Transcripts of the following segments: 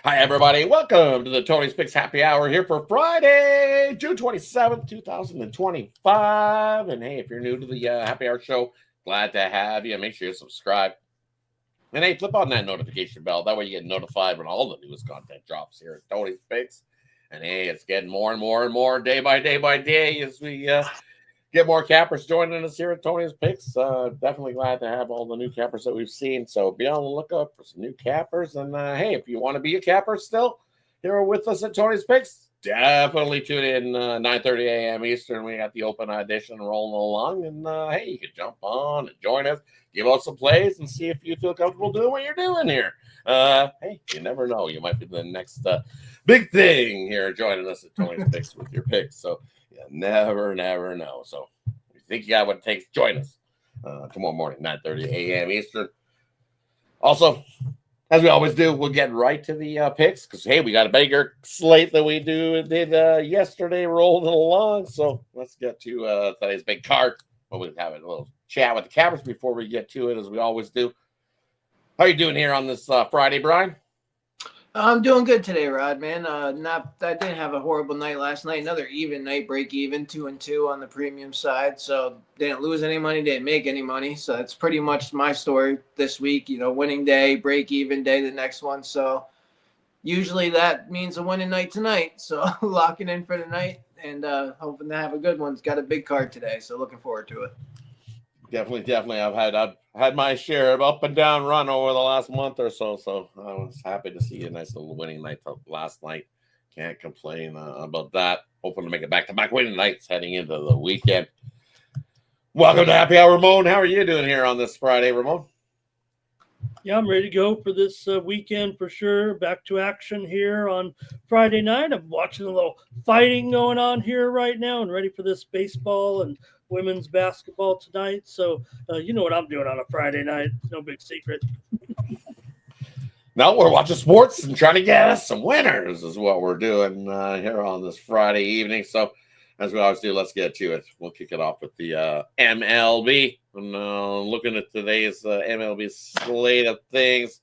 Hi, everybody. Welcome to the Tony's Picks Happy Hour here for Friday, June 27th, 2025. And hey, if you're new to the Happy Hour show, glad to have you. Make sure you subscribe. And hey, flip on that notification bell. That way you get notified when all the newest content drops here at Tony's Picks. And hey, it's getting more and more and more day by day as we get more cappers joining us here at Tony's Picks. Definitely glad to have all the new cappers that we've seen. So be on the lookout for some new cappers. And hey, if you want to be a capper still here with us at Tony's Picks, definitely tune in 9:30 a.m. Eastern. We got the open audition rolling along. And hey, you can jump on and join us, give out some plays, and see if you feel comfortable doing what you're doing here. Hey, you never know. You might be the next big thing here joining us at Tony's Picks with your picks. So you never know. So if you think you got what it takes, join us tomorrow morning, 9:30 a.m. Eastern. Also, as we always do, we'll get right to the picks because, hey, we got a bigger slate than we did yesterday rolling along. So let's get to today's big card. But we'll have a little chat with the cappers before we get to it, as we always do. How are you doing here on this Friday, Brian? I'm doing good today, Rod, man. I didn't have a horrible night last night. Another even night, break even, 2-2 on the premium side. So didn't lose any money, didn't make any money. So that's pretty much my story this week. Winning day, break even day, the next one. So usually that means a winning night tonight. So locking in for the night and hoping to have a good one. It's got a big card today, so looking forward to it. Definitely. I've had my share of up and down run over the last month or so. So I was happy to see a nice little winning night last night. Can't complain about that. Hoping to make it back-to-back winning nights heading into the weekend. Welcome to Happy Hour, Ramon. How are you doing here on this Friday, Ramon? Yeah, I'm ready to go for this weekend for sure. Back to action here on Friday night. I'm watching a little fighting going on here right now and ready for this baseball and women's basketball tonight. So you know what I'm doing on a Friday night. No big secret. No, we're watching sports and trying to get us some winners is what we're doing here on this Friday evening. So as we always do, let's get to it. We'll kick it off with the MLB. And looking at today's MLB slate of things,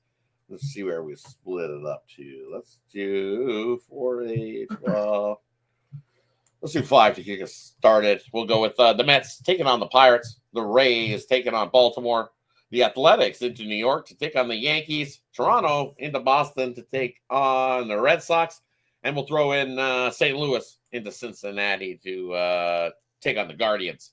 let's see where we split it up to. Let's do 4, 8, 12. Let's do 5 to kick us started. We'll go with the Mets taking on the Pirates, the Rays taking on Baltimore, the Athletics into New York to take on the Yankees, Toronto into Boston to take on the Red Sox, and we'll throw in St. Louis into Cincinnati to take on the Guardians.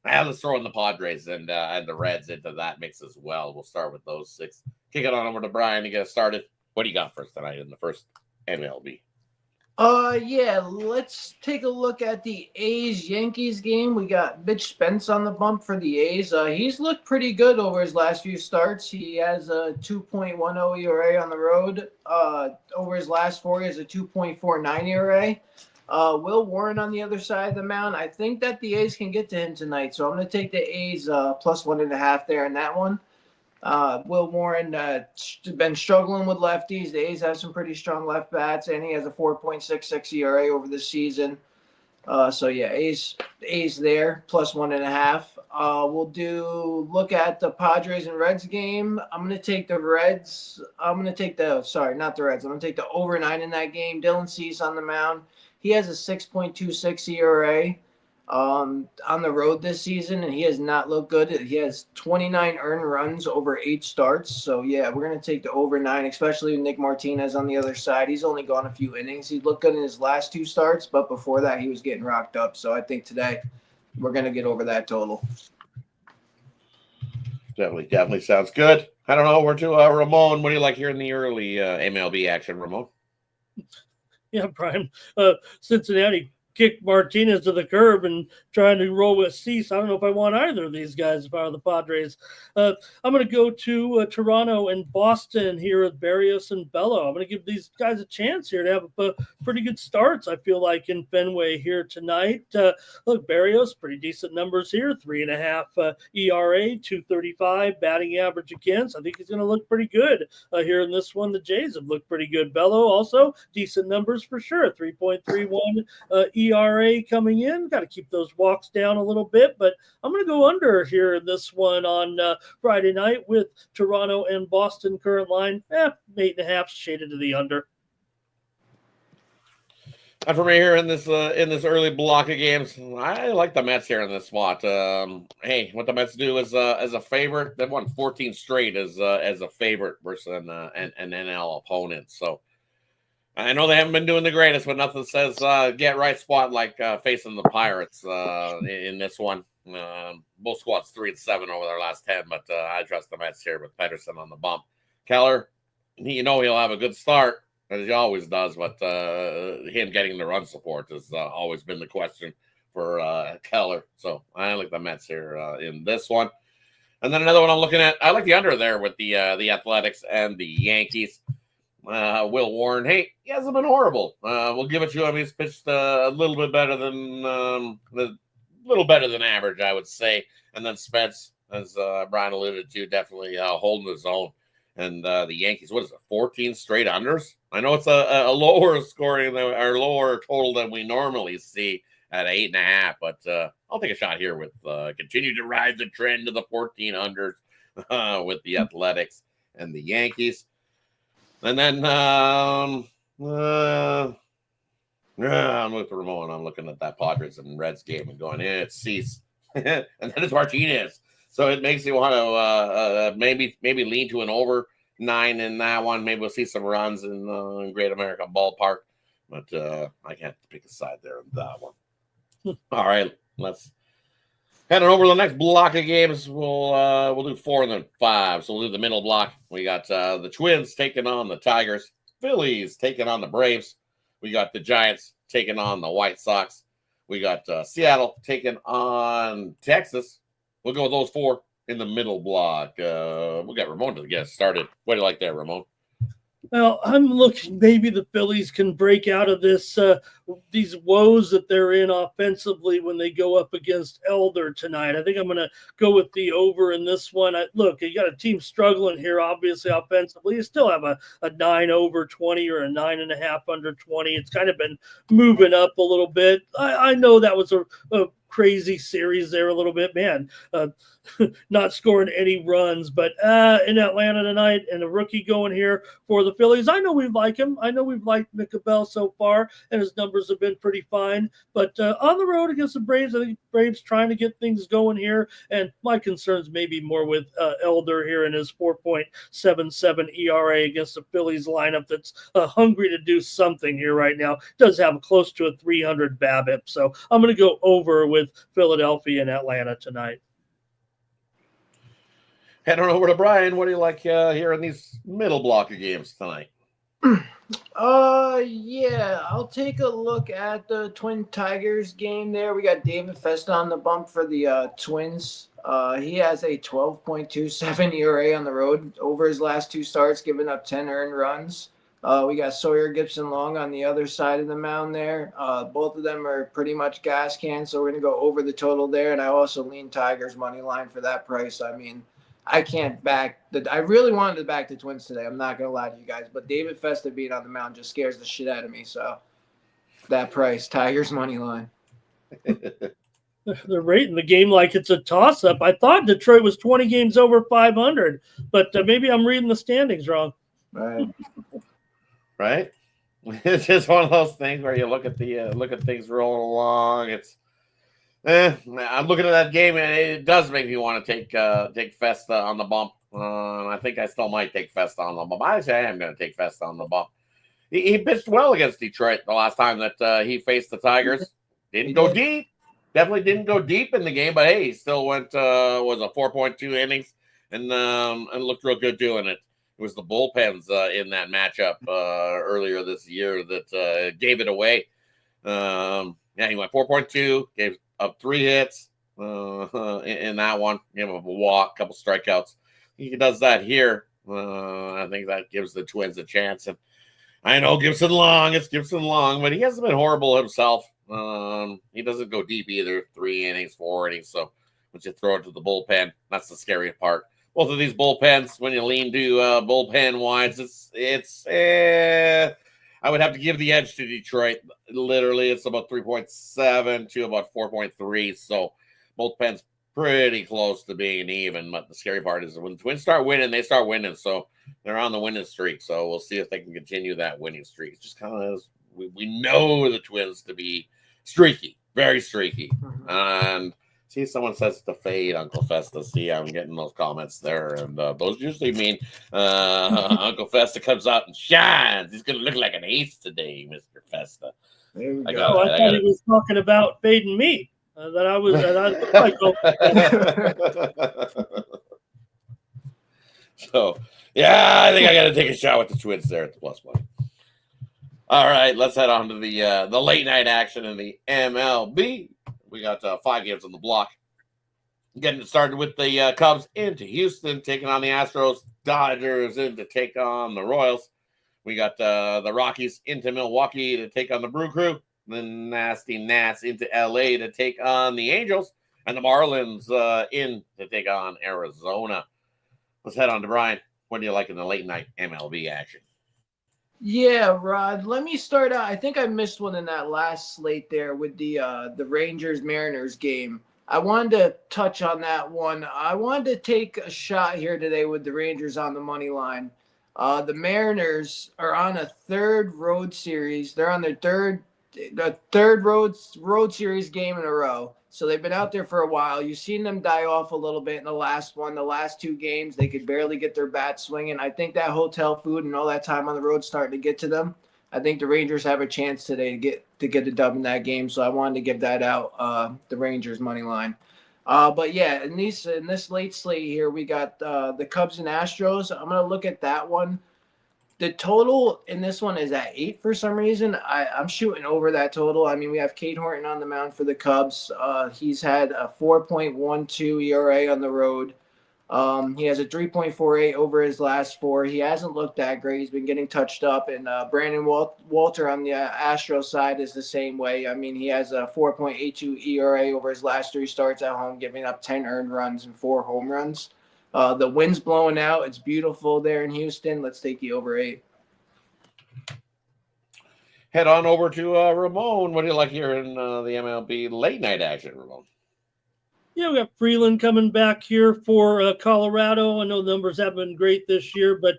And let's throw in the Padres and the Reds into that mix as well. We'll start with those 6. Kick it on over to Brian to get us started. What do you got for us tonight in the first MLB? Yeah, let's take a look at the A's-Yankees game. We got Mitch Spence on the bump for the A's. He's looked pretty good over his last few starts. He has a 2.10 ERA on the road. Over his last 4, he has a 2.49 ERA. Will Warren on the other side of the mound. I think that the A's can get to him tonight, so I'm going to take the A's plus 1.5 there in that one. Will Warren been struggling with lefties. The A's have some pretty strong left bats, and he has a 4.66 ERA over the season. So yeah, A's there plus 1.5. We'll look at the Padres and Reds game. I'm gonna take the Reds. I'm gonna take not the Reds. I'm gonna take the over 9 in that game. Dylan Cease on the mound. He has a 6.26 ERA on the road this season, and he has not looked good. He has 29 earned runs over 8 starts. So yeah, we're gonna take the over 9, especially with Nick Martinez on the other side. He's only gone a few innings. He looked good in his last 2 starts, but before that he was getting rocked up. So I think today we're gonna get over that total. Definitely sounds good. I don't know. We're to Ramon. What do you like here in the early MLB action, Ramon? Yeah, Brian. Cincinnati kicked Martinez to the curb and trying to roll with Cease. I don't know if I want either of these guys if I were the Padres. I'm going to go to Toronto and Boston here with Berrios and Bello. I'm going to give these guys a chance here to have pretty good starts, I feel like, in Fenway here tonight. Look, Berrios, pretty decent numbers here, 3.5 ERA, 2.35 batting average against. I think he's going to look pretty good here in this one. The Jays have looked pretty good. Bello also, decent numbers for sure, 3.31 ERA coming in. Got to keep those walks down a little bit, but I'm going to go under here in this one on Friday night with Toronto and Boston current line. 8.5 shaded to the under. And for me here in this early block of games, I like the Mets here in this spot. Hey, what the Mets do as a favorite, they've won 14 straight as a favorite versus an NL opponent. So I know they haven't been doing the greatest, but nothing says get right spot like facing the Pirates in this one. Both squads 3-7 over their last 10, but I trust the Mets here with Pedersen on the bump. Keller, he'll have a good start, as he always does, but him getting the run support has always been the question for Keller. So I like the Mets here in this one. And then another one I'm looking at, I like the under there with the Athletics and the Yankees. Will Warren, hey, he hasn't been horrible. We'll give it to him. He's pitched a little bit better than average, I would say. And then Spence, as Brian alluded to, definitely holding his own. And the Yankees, what is it, 14 straight unders? I know it's a lower scoring or lower total than we normally see at 8.5, but I'll take a shot here with continue to ride the trend of the 14 unders with the Athletics and the Yankees. And then I'm with Ramon. I'm looking at that Padres and Reds game and going, it's Cease. And then it's Martinez. So it makes you want to maybe lean to an over 9 in that one. Maybe we'll see some runs in Great American Ballpark. But I can't pick a side there in that one. All right, let's head on over to the next block of games. We'll do 4 and then 5. So we'll do the middle block. We got the Twins taking on the Tigers, Phillies taking on the Braves. We got the Giants taking on the White Sox. We got Seattle taking on Texas. We'll go with those 4 in the middle block. We got Ramon to get started. What do you like there, Ramon? Well, I'm looking maybe the Phillies can break out of this these woes that they're in offensively when they go up against Elder tonight. I think I'm going to go with the over in this one. Look, you got a team struggling here, obviously, offensively. You still have a 9 over 20 or a 9.5 under 20. It's kind of been moving up a little bit. I know that was a crazy series there a little bit, man. Not scoring any runs, but in Atlanta tonight and a rookie going here for the Phillies. I know we like him. I know we've liked Bell so far, and his numbers have been pretty fine. But on the road against the Braves, I think Braves trying to get things going here. And my concerns may be more with Elder here in his 4.77 ERA against the Phillies lineup that's hungry to do something here right now. Does have close to a 300 BABIP. So I'm going to go over with Philadelphia and Atlanta tonight. Head on over to Brian. What do you like here in these middle block of games tonight? Yeah, I'll take a look at the Twin Tigers game there. We got David Festa on the bump for the Twins. He has a 12.27 ERA on the road over his last 2 starts, giving up 10 earned runs. We got Sawyer Gibson Long on the other side of the mound there. Both of them are pretty much gas cans, so we're going to go over the total there. And I also lean Tigers money line for that price. I mean, I can't back I really wanted to back the Twins today. I'm not going to lie to you guys, but David Festa being on the mound just scares the shit out of me. So that price, Tigers money line. They're rating the game like it's a toss-up. I thought Detroit was 20 games over 500, but maybe I'm reading the standings wrong. Right. Right? It's just one of those things where you look at things rolling along. It's I'm looking at that game, and it does make me want to take Festa on the bump. I think I still might take Festa on the bump. I say I am going to take Festa on the bump. He pitched well against Detroit the last time that he faced the Tigers. Didn't go deep. Definitely didn't go deep in the game, but hey, he still went was a 4.2 innings and looked real good doing it. It was the bullpens in that matchup earlier this year that gave it away. He went 4.2, gave up 3 hits in that one. Gave him a walk, a couple strikeouts. He does that here. I think that gives the Twins a chance. And I know Gibson Long, but he hasn't been horrible himself. He doesn't go deep either. 3 innings, 4 innings. So once you throw it to the bullpen, that's the scary part. Both of these bullpens, when you lean to bullpen wise, it's I would have to give the edge to Detroit. Literally, it's about 3.7 to about 4.3. So both pens pretty close to being even. But the scary part is when the Twins start winning, they start winning. So they're on the winning streak. So we'll see if they can continue that winning streak. It's just kind of we know the Twins to be streaky, very streaky. Mhm. And see, someone says to fade Uncle Festa. See, I'm getting those comments there, and those usually mean Uncle Festa comes out and shines. He's gonna look like an ace today, Mr. Festa. There we I go. got Oh, I thought he was talking about fading me. That I was. That I looked like. So, yeah, I think I got to take a shot with the Twins there at the plus money. All right, let's head on to the late night action in the MLB. We got 5 games on the block. Getting it started with the Cubs into Houston, taking on the Astros. Dodgers in to take on the Royals. We got the Rockies into Milwaukee to take on the Brew Crew. The Nasty Nats into LA to take on the Angels. And the Marlins in to take on Arizona. Let's head on to Brian. What do you like in the late night MLB action? Yeah, Rod. Let me start out. I think I missed one in that last slate there with the Rangers Mariners game. I wanted to touch on that one. I wanted to take a shot here today with the Rangers on the money line. The Mariners are on a third road series. They're on their third road series game in a row. So they've been out there for a while. You've seen them die off a little bit in the last 2 games. They could barely get their bats swinging. I think that hotel food and all that time on the road starting to get to them. I think the Rangers have a chance today to get the dub in that game. So I wanted to give that out, the Rangers money line. But yeah, in this late slate here, we got the Cubs and Astros. I'm gonna look at that one. The total in this one is at 8 for some reason. I'm shooting over that total. I mean, we have Cade Horton on the mound for the Cubs. He's had a 4.12 ERA on the road. He has a 3.48 over his last 4. He hasn't looked that great. He's been getting touched up. And Brandon Walter on the Astro side is the same way. I mean, he has a 4.82 ERA over his last 3 starts at home, giving up 10 earned runs and 4 home runs. The wind's blowing out. It's beautiful there in Houston. Let's take the over 8. Head on over to Ramon. What do you like here in the MLB late night action, Ramon? Yeah, we got Freeland coming back here for Colorado. I know the numbers haven't been great this year, but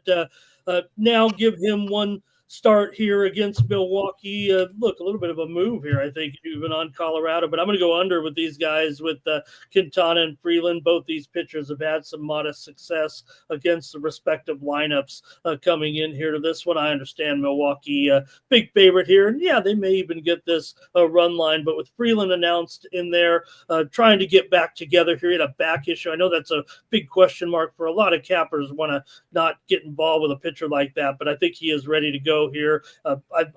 now give him one start here against Milwaukee. Look, a little bit of a move here, I think, even on Colorado. But I'm going to go under with these guys with Quintana and Freeland. Both these pitchers have had some modest success against the respective lineups coming in here to this one. I understand Milwaukee, big favorite here. And, yeah, they may even get this run line. But with Freeland announced in there, trying to get back together here, he had a back issue. I know that's a big question mark for a lot of cappers, want to not get involved with a pitcher like that. But I think he is ready to go here.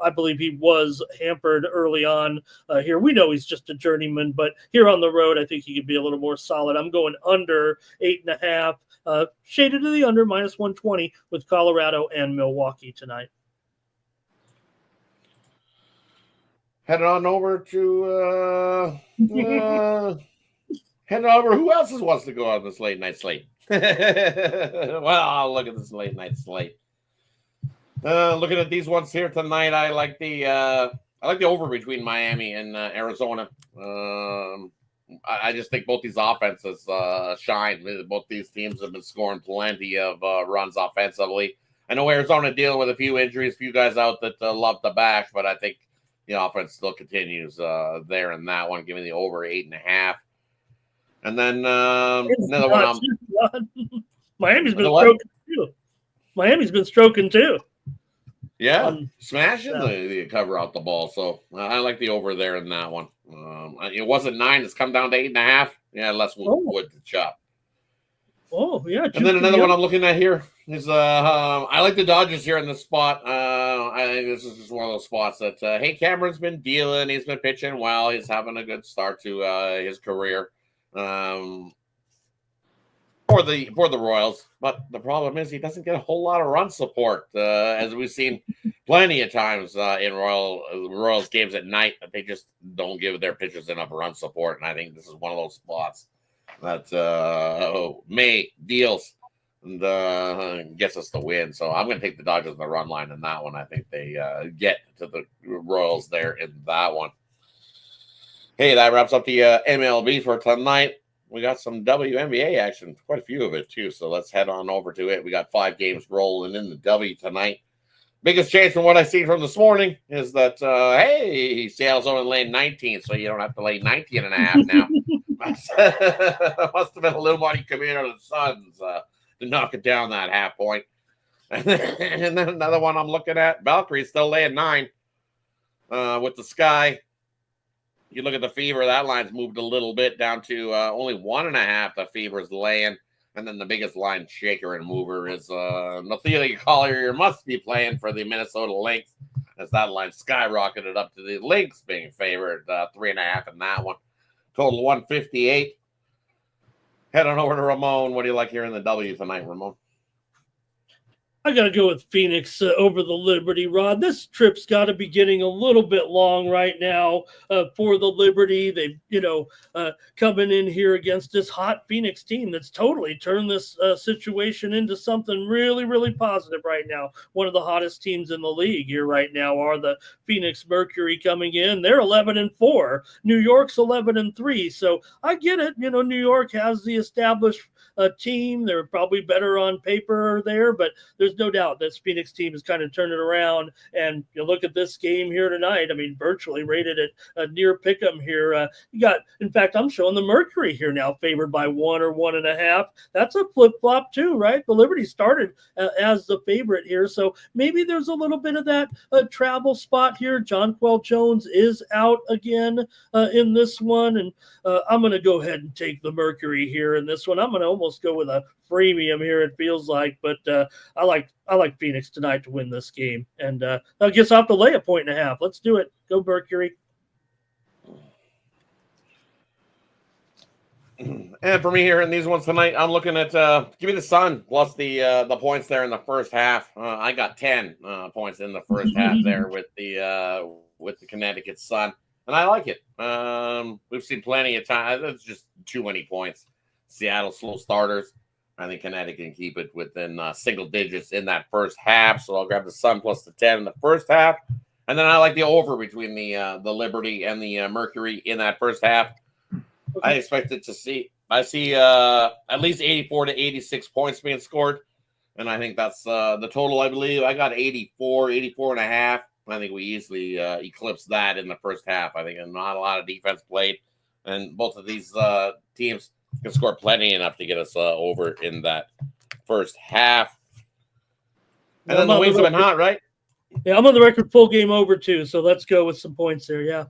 I believe he was hampered early on here. We know he's just a journeyman, but here on the road, I think he could be a little more solid. I'm going under 8.5, shaded to the under -120 with Colorado and Milwaukee tonight. Heading on over to heading over. Who else wants to go on this late night slate? Well, I'll look at this late night slate. Looking at these ones here tonight, I like the over between Miami and Arizona. I just think both these offenses shine. Both these teams have been scoring plenty of runs offensively. I know Arizona dealing with a few injuries, a few guys out that love to bash, but I think the offense still continues there in that one, giving the over 8.5. And then another one. Miami's been stroking too. Miami's been stroking too. Yeah, smashing the cover out the ball. So I like the over there in that one. It wasn't 9; it's come down to 8.5. Yeah, less wood to chop. Oh yeah. And then another one I'm looking at here is I like the Dodgers here in this spot. I think this is just one of those spots that hey, Cameron's been dealing. He's been pitching well. He's having a good start to his career. For the Royals, but the problem is he doesn't get a whole lot of run support, as we've seen plenty of times in Royals games at night, that they just don't give their pitchers enough run support, and I think this is one of those spots that May deals and gets us the win. So I'm going to take the Dodgers in the run line in that one. I think they get to the Royals there in that one. Hey, that wraps up the MLB for tonight. We got some WNBA action, quite a few of it too. So let's head on over to it. We got 5 games rolling in the W tonight. biggest change from what I've seen from this morning is that, hey, Seattle's only laying 19, so you don't have to lay 19 and a half now. Must have been a little money coming out of the Suns to knock it down that half point. And then another one I'm looking at, Valkyrie's still laying 9 with the Sky. You look at the Fever, that line's moved a little bit down to only 1.5. The Fever's laying. And then the biggest line shaker and mover is Nathalia Collier must be playing for the Minnesota Lynx, as that line skyrocketed up to the Lynx being favored 3.5 in that one. Total 158. Head on over to Ramon. What do you like here in the W tonight, Ramon? I got to go with Phoenix over the Liberty, Rod. This trip's got to be getting a little bit long right now for the Liberty. They, coming in here against this hot Phoenix team that's totally turned this situation into something really, really positive right now. One of the hottest teams in the league here right now are the Phoenix Mercury coming in. They're 11-4. New York's 11-3. So I get it. New York has the established team. They're probably better on paper there, but there's no doubt this Phoenix team is kind of turning around. And you look at this game here tonight. I mean, virtually rated at near pick'em here. You got, in fact, I'm showing the Mercury here now favored by 1 or 1.5. That's a flip flop too, right? The Liberty started as the favorite here, so maybe there's a little bit of that travel spot here. Jonquel Jones is out again in this one, and I'm going to go ahead and take the Mercury here in this one. I'm going to almost go with a freemium here, it feels like, but I like Phoenix tonight to win this game, and I guess I'll have to lay 1.5. Let's do it. Go Mercury. And for me here in these ones tonight, I'm looking at give me the Sun plus the points there in the first half. I got 10 points in the first half there with the Connecticut Sun, and I like it. We've seen plenty of time. It's just too many points. Seattle slow starters. I think Connecticut can keep it within single digits in that first half. So I'll grab the Sun plus the 10 in the first half, and then I like the over between the Liberty and the Mercury in that first half. Okay. I expected to see. I see at least 84 to 86 points being scored, and I think that's the total. I believe I got 84 and a half. I think we easily eclipsed that in the first half. I think not a lot of defense played, and both of these teams can score plenty enough to get us over in that first half. And then the Wings have been hot, right? Yeah, I'm on the record full game over too, so let's go with some points there. Yeah.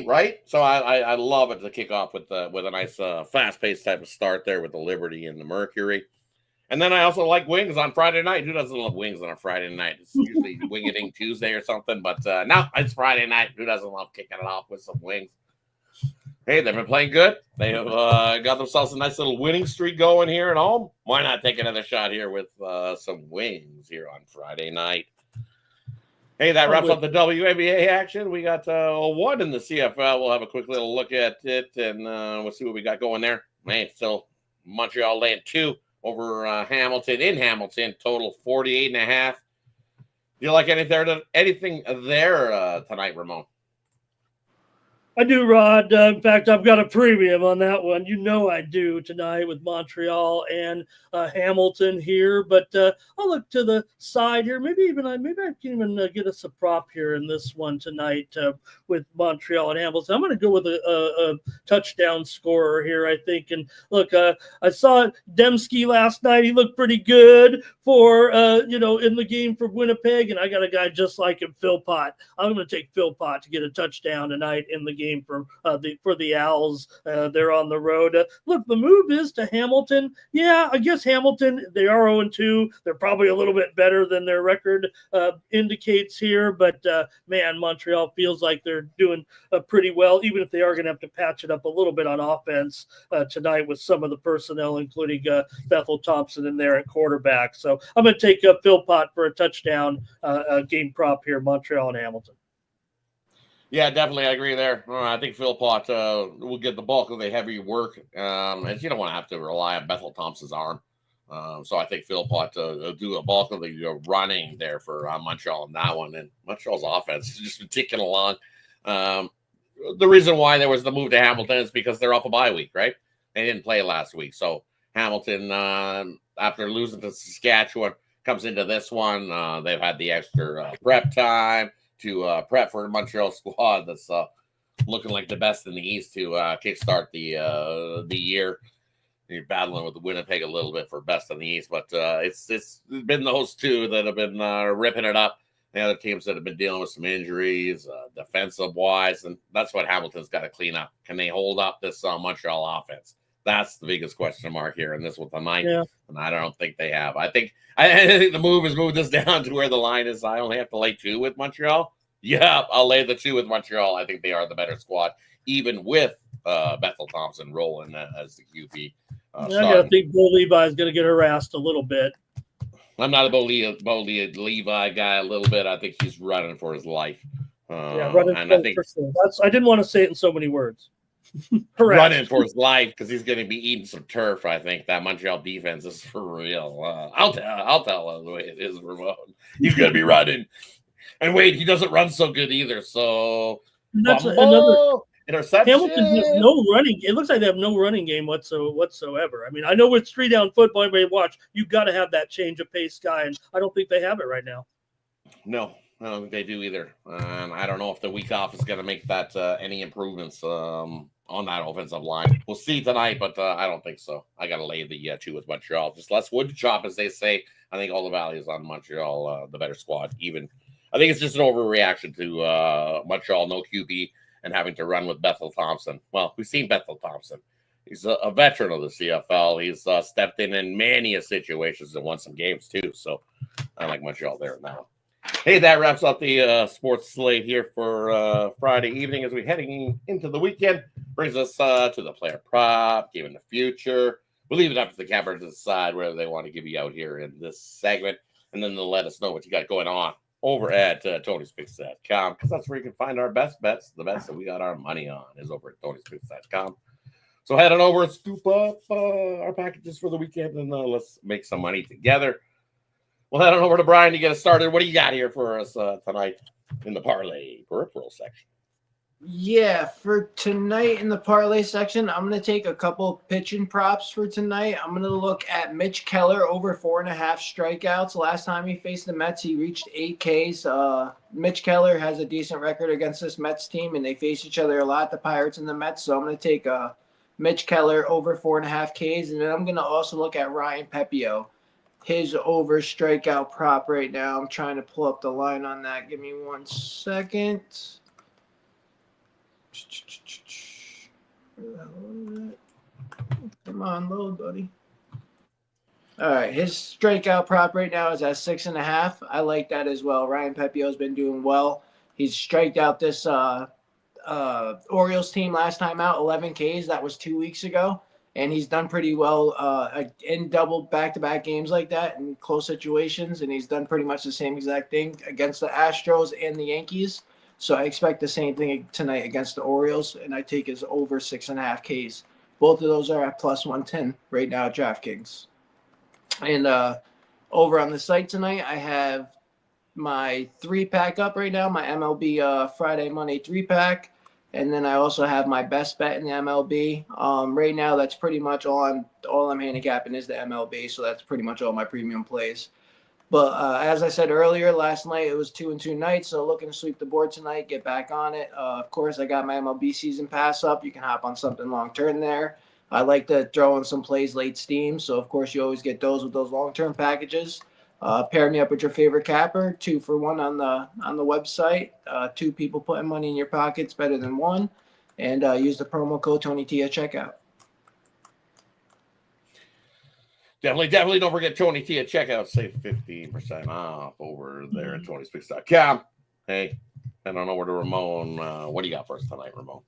Right, so I love it to kick off with a nice fast-paced type of start there with the Liberty and the Mercury, and then I also like Wings on Friday night. Who doesn't love Wings on a Friday night? It's usually Wing-It-Ing Tuesday or something, but no, it's Friday night. Who doesn't love kicking it off with some Wings? Hey, they've been playing good. They have got themselves a nice little winning streak going here at home. Why not take another shot here with some Wings here on Friday night? Hey, that wraps up the WNBA action. We got one in the CFL. We'll have a quick little look at it, and we'll see what we got going there. Man, still Montreal laying 2 over Hamilton in Hamilton, total 48.5. Do you like anything there tonight, Ramon? I do, Rod. In fact, I've got a premium on that one. I do tonight with Montreal and Hamilton here. But I'll look to the side here. Maybe I can even get us a prop here in this one tonight with Montreal and Hamilton. I'm going to go with a touchdown scorer here, I think. And look, I saw Dembski last night. He looked pretty good for in the game for Winnipeg, and I got a guy just like him, Phil Pott. I'm going to take Phil Pott to get a touchdown tonight in the game for the Owls. They're on the road. Look, the move is to Hamilton. Yeah, I guess Hamilton, they are 0-2. They're probably a little bit better than their record indicates here, but man, Montreal feels like they're doing pretty well, even if they are going to have to patch it up a little bit on offense tonight with some of the personnel, including Bethel Thompson in there at quarterback. So I'm going to take Phil Pott for a touchdown game prop here, Montreal and Hamilton. Yeah, definitely. I agree there. I think Phil Pott will get the bulk of the heavy work. And you don't want to have to rely on Bethel Thompson's arm. So I think Phil Pott will do a bulk of the running there for Montreal in that one. And Montreal's offense has just been ticking along. The reason why there was the move to Hamilton is because they're off a bye week, right? They didn't play last week. So Hamilton, after losing to Saskatchewan, comes into this one. They've had the extra prep time to prep for the Montreal squad that's looking like the best in the East to kickstart the year. You're battling with Winnipeg a little bit for best in the East, but it's been those two that have been ripping it up. The other teams that have been dealing with some injuries, defensive wise, and that's what Hamilton's got to clean up. Can they hold up this Montreal offense? That's the biggest question mark here in this one tonight, and I don't think they have. I think the move has moved us down to where the line is. I only have to lay 2 with Montreal. Yeah, I'll lay the 2 with Montreal. I think they are the better squad, even with Bethel Thompson rolling as the QB. I gotta think Bo Levi is going to get harassed a little bit. I'm not a Bo Levi guy a little bit. I think he's running for his life. Running and for sure. I didn't want to say it in so many words. Running for his life because he's going to be eating some turf. I think that Montreal defense is for real. I'll tell the way it is, Ramon. He's going to be running. And wait, he doesn't run so good either. So that's another interception. Hamilton has no running. It looks like they have no running game whatsoever. I mean, I know with 3-down football, everybody watch. You've got to have that change of pace guy, and I don't think they have it right now. No, I don't think they do either. And I don't know if the week off is going to make that any improvements on that offensive line. We'll see tonight, but I don't think so. I got to lay the 2 with Montreal. Just less wood chop, as they say. I think all the value is on Montreal, the better squad. Even I think it's just an overreaction to Montreal, no QB, and having to run with Bethel Thompson. Well, we've seen Bethel Thompson. He's a veteran of the CFL. He's stepped in many situations and won some games too. So I like Montreal there now. Hey, that wraps up the sports slate here for Friday evening as we're heading into the weekend. Brings us to the player prop, game in the future. We'll leave it up to the camera to decide whether they want to give you out here in this segment. And then they'll let us know what you got going on over at TonySpicks.com, because that's where you can find our best bets. The bets that we got our money on is over at TonySpicks.com. So head on over and scoop up our packages for the weekend, and let's make some money together. Well, head on over to Brian to get us started. What do you got here for us tonight in the parlay peripheral section? Yeah, for tonight in the parlay section, I'm going to take a couple pitching props for tonight. I'm going to look at Mitch Keller over 4.5 strikeouts. Last time he faced the Mets, he reached 8 Ks. Mitch Keller has a decent record against this Mets team, and they face each other a lot, the Pirates and the Mets. So I'm going to take Mitch Keller over 4.5 Ks, and then I'm going to also look at Ryan Pepio, his over strikeout prop right now. I'm trying to pull up the line on that. Give me 1 second. Come on, load, buddy. All right, his strikeout prop right now is at 6.5. I like that as well. Ryan Pepio's been doing well. He's striked out this Orioles team last time out, 11 Ks. That was 2 weeks ago, and he's done pretty well in double back-to-back games like that in close situations, and he's done pretty much the same exact thing against the Astros and the Yankees. So I expect the same thing tonight against the Orioles, and I take his over 6.5 Ks. Both of those are at plus 110 right now at DraftKings. And over on the site tonight, I have my 3-pack up right now, my MLB Friday, Monday 3-pack. And then I also have my best bet in the MLB. Right now, that's pretty much all I'm handicapping is the MLB. So that's pretty much all my premium plays. But as I said earlier, last night it was 2-2 nights, so looking to sweep the board tonight, get back on it. Of course, I got my MLB season pass up. You can hop on something long-term there. I like to throw in some plays late steam, so of course you always get those with those long-term packages. Pair me up with your favorite capper, 2 for 1 on the website. 2 people putting money in your pockets better than 1, and use the promo code TonyT at checkout. Definitely don't forget Tony T at checkout. Save 15% off over there at TonySpicks.com. Hey, I don't know where to Ramon. What do you got for us tonight, Ramon?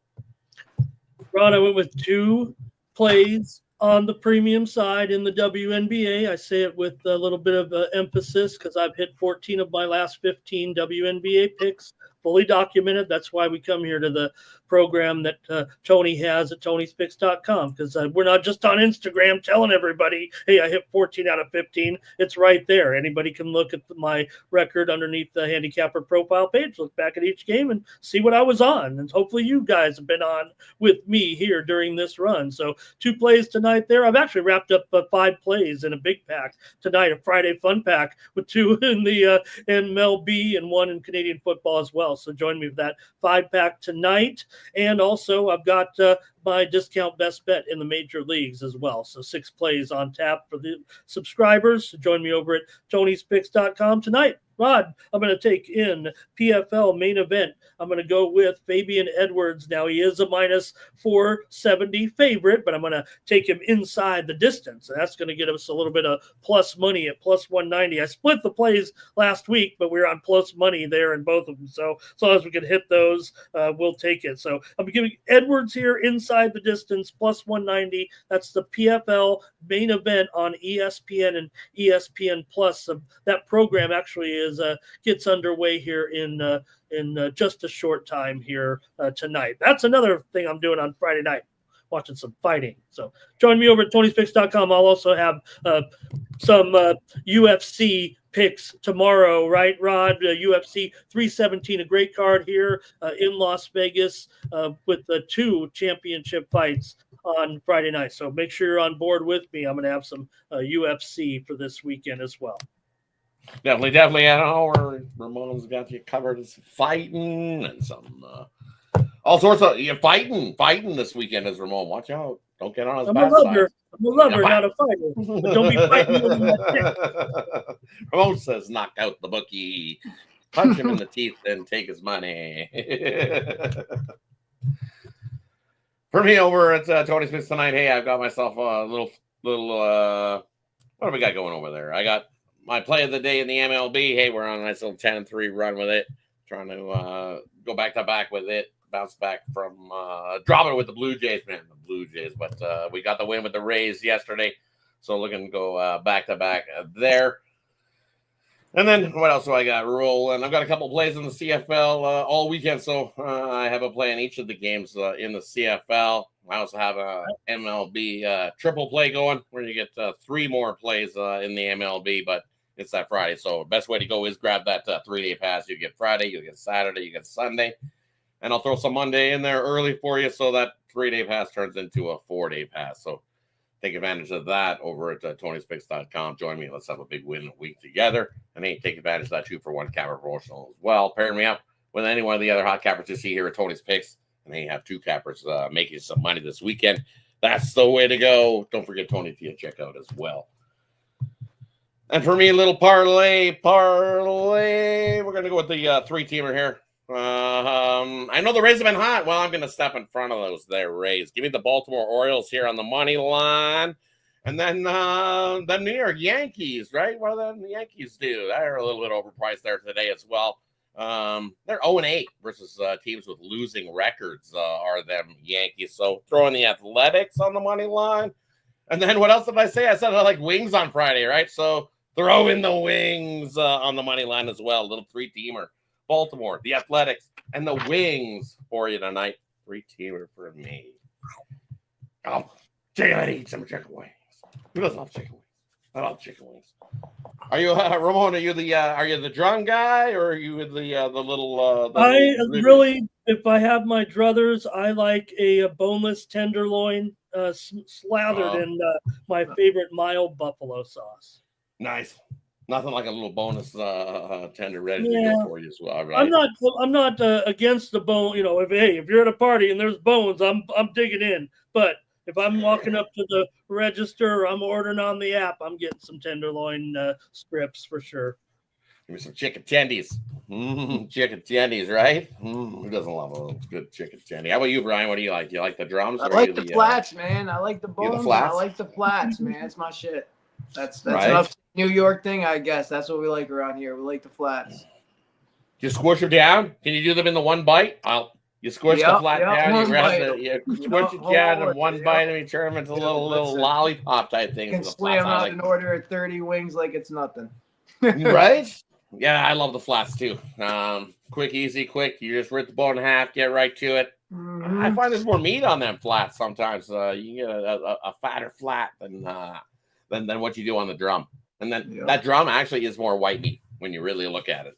Ron, I went with 2 plays on the premium side in the WNBA. I say it with a little bit of emphasis because I've hit 14 of my last 15 WNBA picks, fully documented. That's why we come here to the program that Tony has at TonySpicks.com, because we're not just on Instagram telling everybody, hey, I hit 14 out of 15. It's right there. Anybody can look at my record underneath the handicapper profile page, look back at each game and see what I was on. And hopefully you guys have been on with me here during this run. So 2 plays tonight there. I've actually wrapped up 5 plays in a big pack tonight, a Friday fun pack with 2 in the MLB and 1 in Canadian football as well. So join me for that 5-pack tonight. And also I've got my discount best bet in the major leagues as well. So 6 plays on tap for the subscribers. So join me over at TonySpicks.com tonight. Rod, I'm going to take in PFL main event. I'm going to go with Fabian Edwards. Now, he is a minus 470 favorite, but I'm going to take him inside the distance. And that's going to get us a little bit of plus money at plus 190. I split the plays last week, but we were on plus money there in both of them. So as long as we can hit those, we'll take it. So I'm giving Edwards here inside the distance, plus 190. That's the PFL main event on ESPN and ESPN Plus. So that program actually is gets underway here in just a short time here tonight. That's another thing I'm doing on Friday night, watching some fighting. So join me over at TonySpicks.com. I'll also have some UFC picks tomorrow, right, Rod? UFC 317, a great card here in Las Vegas with the 2 championship fights on Friday night. So make sure you're on board with me. I'm going to have some UFC for this weekend as well. Definitely. I know where Ramon's got you covered. It's fighting and some all sorts of fighting this weekend is Ramon. Watch out. Don't get on his bad side. I'm a lover, not a fighter. But don't be fighting. Ramon says knock out the bookie. Punch him in the teeth and take his money. For me over at Tony Smith's tonight, hey, I've got myself a little what do we got going over there? I got my play of the day in the MLB. Hey, we're on a nice little 10-3 run with it. Trying to go back-to-back with it. Bounce back from dropping it with the Blue Jays, man. The Blue Jays. But we got the win with the Rays yesterday. So looking to go back-to-back there. And then what else do I got rolling? I've got a couple plays in the CFL all weekend. So I have a play in each of the games in the CFL. I also have a MLB triple play going where you get 3 more plays in the MLB. But it's that Friday. So best way to go is grab that 3-day pass. You get Friday, you get Saturday, you get Sunday. And I'll throw some Monday in there early for you so that 3-day pass turns into a 4-day pass. So take advantage of that over at TonySpicks.com. Join me. Let's have a big win week together. And hey, take advantage of that 2-for-1 capper promotional as well. Pair me up with any one of the other hot cappers you see here at Tony's Picks. And then you have 2 cappers making some money this weekend. That's the way to go. Don't forget Tony to check out as well. And for me, a little parlay. We're going to go with the 3-teamer here. I know the Rays have been hot. Well, I'm going to step in front of those there Rays. Give me the Baltimore Orioles here on the money line. And then the New York Yankees, right? What do the Yankees do? They're a little bit overpriced there today as well. They're 0-8 versus teams with losing records are them Yankees. So throwing the Athletics on the money line. And then what else did I say? I said I like wings on Friday, right? So throw in the wings on the money line as well. A little 3-teamer. Baltimore, the Athletics, and the Wings for you tonight. 3-teamer for me. Oh, I'd eat some chicken wings. Who doesn't love chicken wings? I love chicken wings. Are you Ramon? Are you the drum guy, or are you the little? Really, if I have my druthers, I like a boneless tenderloin slathered in my favorite mild buffalo sauce. Nice. Nothing like a little bonus tender ready to go for you as well, right? I'm not against the bone. You know, if you're at a party and there's bones, I'm digging in. But if I'm walking up to the register or I'm ordering on the app, I'm getting some tenderloin strips for sure. Give me some chicken tendies. Chicken tendies, right? Who doesn't love a good chicken tendy? How about you, Brian? What do you like? You like the drums? I like the flats, man. I like the bones. I like the flats, man. It's my shit. That's right. Enough New York thing, I guess. That's what we like around here. We like the flats. You squish them down? Can you do them in the one bite? You squish the flat down, you squish it down in one bite, and you turn them into little lollipop type things. You can slam out and order 30 wings like it's nothing. Right? Yeah, I love the flats too. Quick, easy, quick. You just rip the bone in half, get right to it. I find there's more meat on them flats sometimes. You can get a fatter flat than what you do on the drum. And then that drum actually is more white meat when you really look at it,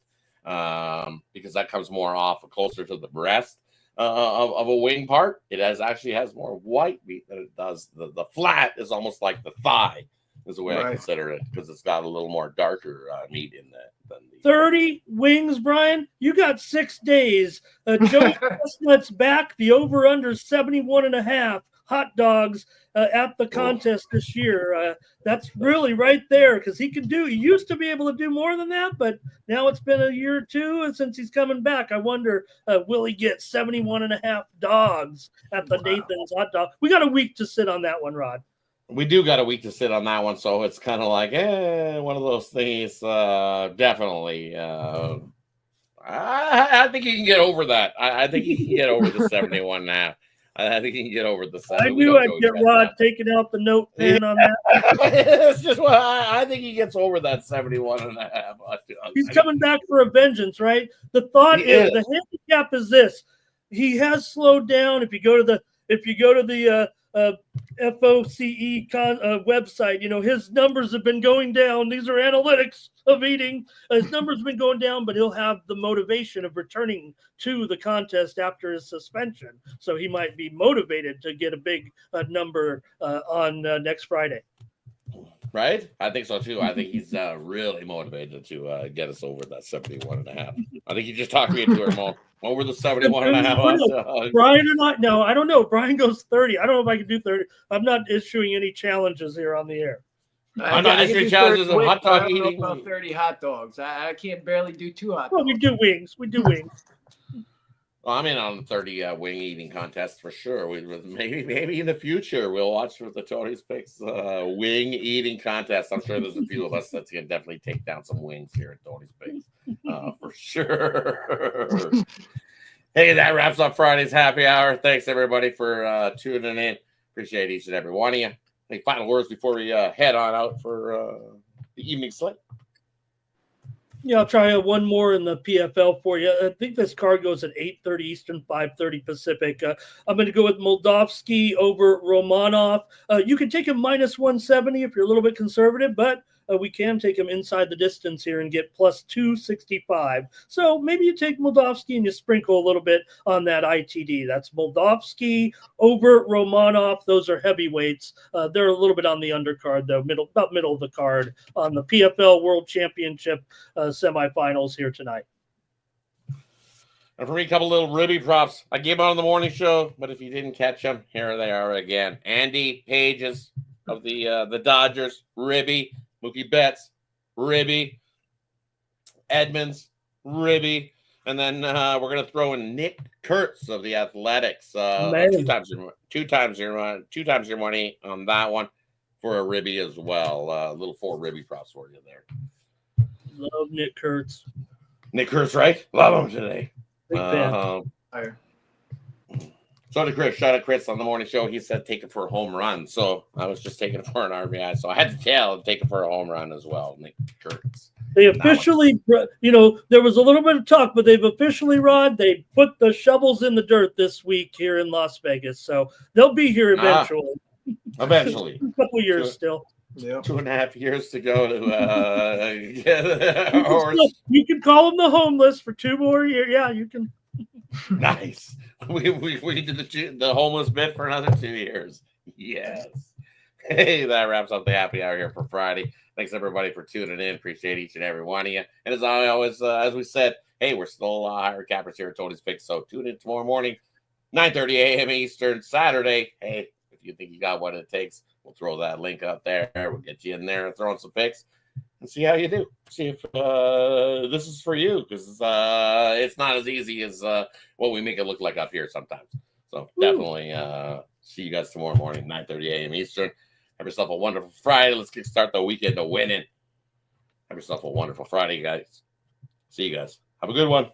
because that comes more off closer to the breast of a wing part. It actually has more white meat than it does. The flat is almost like the thigh, is the way I consider it, because it's got a little more darker meat in it. 30 wings, Brian. You got 6 days. Joey Chestnut's back. The over-under 71.5 hot dogs at the contest this year. That's really right there, because he used to be able to do more than that, but now it's been a year or two since he's coming back. I wonder, will he get 71.5 dogs at the Nathan's hot dog? We got a week to sit on that one, Rod. We do got a week to sit on that one, so it's kind of like one of those things. Definitely, I think he can get over that. I think he can get over the 71.5. I think he can get over the 7. I knew I'd get Rod taking out the note pen on that. It's just what I think he gets over that 71.5. He's coming back for a vengeance, right? The thought is the handicap is this: he has slowed down. If you go to the FOCE website, his numbers have been going down. These are analytics of eating. His numbers have been going down, but he'll have the motivation of returning to the contest after his suspension. So he might be motivated to get a big number on next Friday. Right? I think so too. I think he's really motivated to get us over that 71.5. I think you just talked me into it, over the 71.5. Brian and I, no, I don't know. Brian goes 30. I don't know if I can do 30. I'm not issuing any challenges here on the air. I'm not issuing challenges of hot dog eating. About 30 hot dogs. I can't barely do 2 hot dogs. Well, we do wings. Well, I'm in on the 30 wing eating contest for sure. Maybe in the future we'll watch for the Tony's Picks wing eating contest. I'm sure there's a few of us that can definitely take down some wings here at Tony's Picks for sure. Hey, that wraps up Friday's happy hour. Thanks everybody for tuning in. Appreciate each and every one of you. Any final words before we head on out for the evening slate? Yeah, I'll try one more in the PFL for you. I think this card goes at 8:30 Eastern, 5:30 Pacific. I'm going to go with Moldovsky over Romanov. You can take him minus 170 if you're a little bit conservative, but we can take him inside the distance here and get plus 265. So maybe you take Moldovsky and you sprinkle a little bit on that ITD. That's Moldovsky over Romanov. Those are heavyweights. They're a little bit on the undercard, though, about middle of the card on the PFL World Championship semifinals here tonight. And for me, a couple little Ribby props. I gave them on the morning show, but if you didn't catch them, here they are again. Andy Pages of the Dodgers, Ribby. Mookie Betts, Ribby, Edmonds, Ribby, and then we're gonna throw in Nick Kurtz of the Athletics. Two times your money on that one for a Ribby as well. Little 4 Ribby props for you there. Love Nick Kurtz. Nick Kurtz, right? Love him today. Big fan. So did Chris. Shout out Chris on the morning show. He said take it for a home run. So I was just taking it for an RBI. So I had to tell him take it for a home run as well. Nick Kurtz. They officially, there was a little bit of talk, but they've officially, Rod, they put the shovels in the dirt this week here in Las Vegas. So they'll be here eventually. Eventually. A couple years still. Yep. 2.5 years to go to get a horse. You can call them the homeless for 2 more years. Yeah, you can. Nice. We did the homeless bit for another 2 years. Yes. Hey, that wraps up the happy hour here for Friday. Thanks everybody for tuning in. Appreciate each and every one of you. And as I always, as we said, hey, we're still higher cappers here at Tony's Picks. So tune in tomorrow morning, 9:30 a.m. Eastern, Saturday. Hey, if you think you got what it takes, we'll throw that link up there. We'll get you in there and throw in some picks and see how you do. See if this is for you, because it's not as easy as what we make it look like up here sometimes. So definitely see you guys tomorrow morning, 9:30 a.m. Eastern. Have yourself a wonderful Friday. Let's kickstart the weekend to winning. Have yourself a wonderful Friday, guys. See you guys. Have a good one.